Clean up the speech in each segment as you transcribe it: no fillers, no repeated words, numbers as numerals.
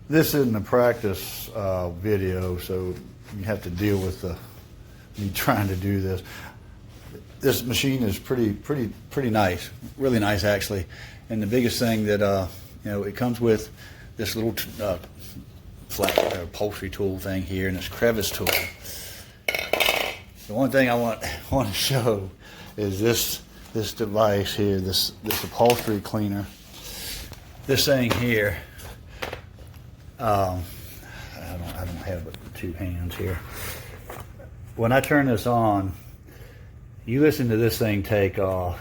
This isn't a practice video, so you have to deal with me trying to do this. This machine is pretty nice, really nice actually. And the biggest thing that it comes with this little flat upholstery tool thing here and this crevice tool. The one thing I want to show is this device here, this upholstery cleaner. This thing here. I don't have it with two hands here. When I turn this on, you listen to this thing take off.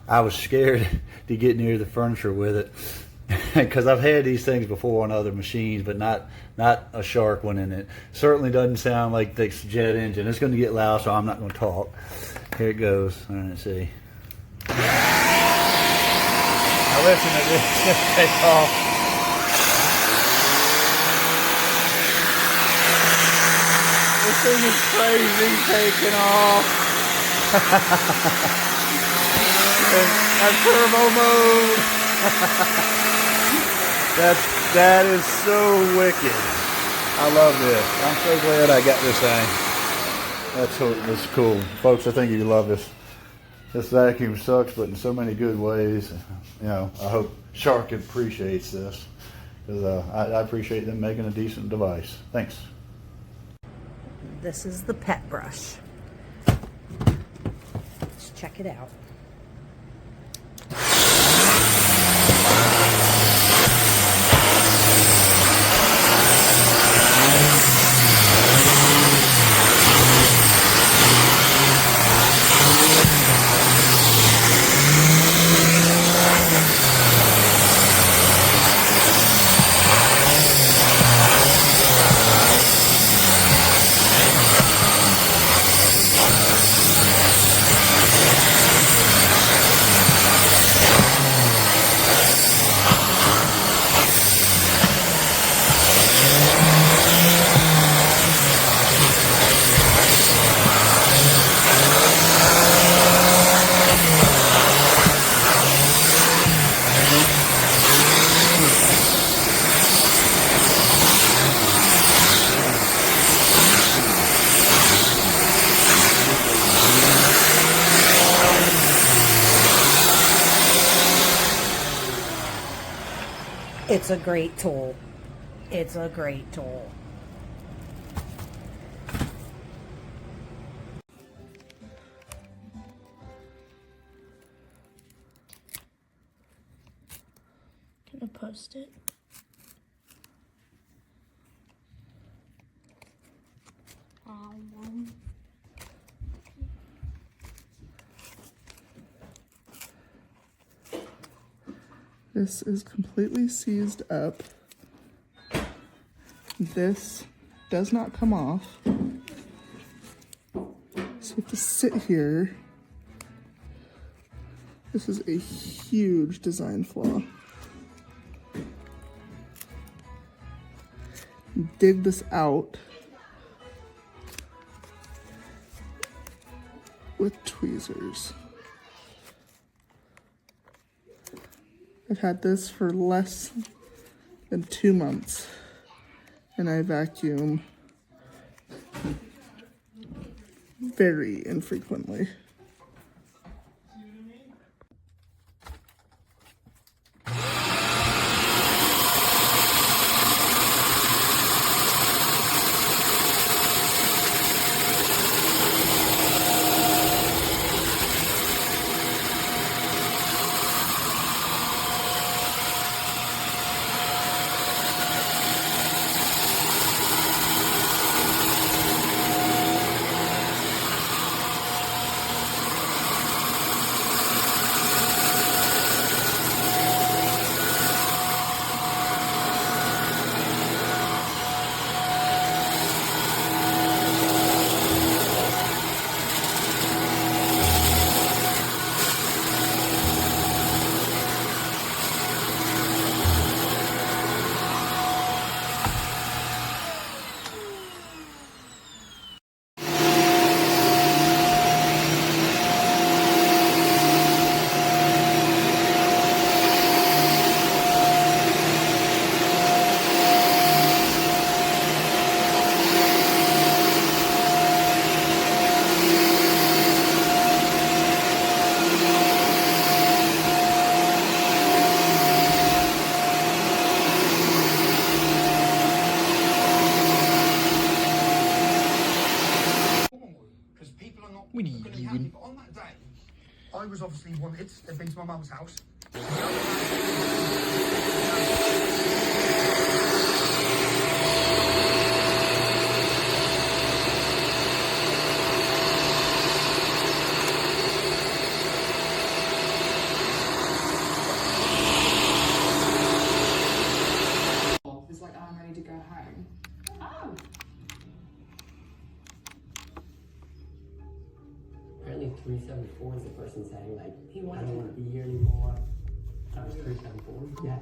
I was scared to get near the furniture with it because I've had these things before on other machines, but not a shark one, and it certainly doesn't sound like the jet engine. It's going to get loud, so I'm not going to talk. Here it goes. All right, let's see. Now listen to this take off. This thing is crazy taking off. That's turbo mode. That is so wicked. I love this. I'm so glad I got this thing. That's cool. Folks, I think you love this. This vacuum sucks, but in so many good ways. I hope Shark appreciates this, because I appreciate them making a decent device. Thanks. This is the pet brush. Let's check it out. It's a great tool. It's a great tool. Gonna post it. This is completely seized up. This does not come off. So you have to sit here. This is a huge design flaw. Dig this out with tweezers. I've had this for less than 2 months, and I vacuum very infrequently. ไม่ดียืน On that day, I was obviously wanted. They've been to my mum's house. It's like, I'm ready to go home. Oh. Apparently 374 is the person saying, like, I don't want to be here anymore. That was 374? Yeah.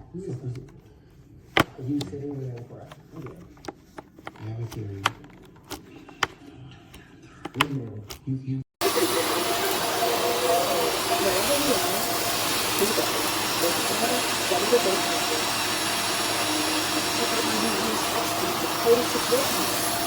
Are you sitting there for us? Okay. I have a theory. You. Total support.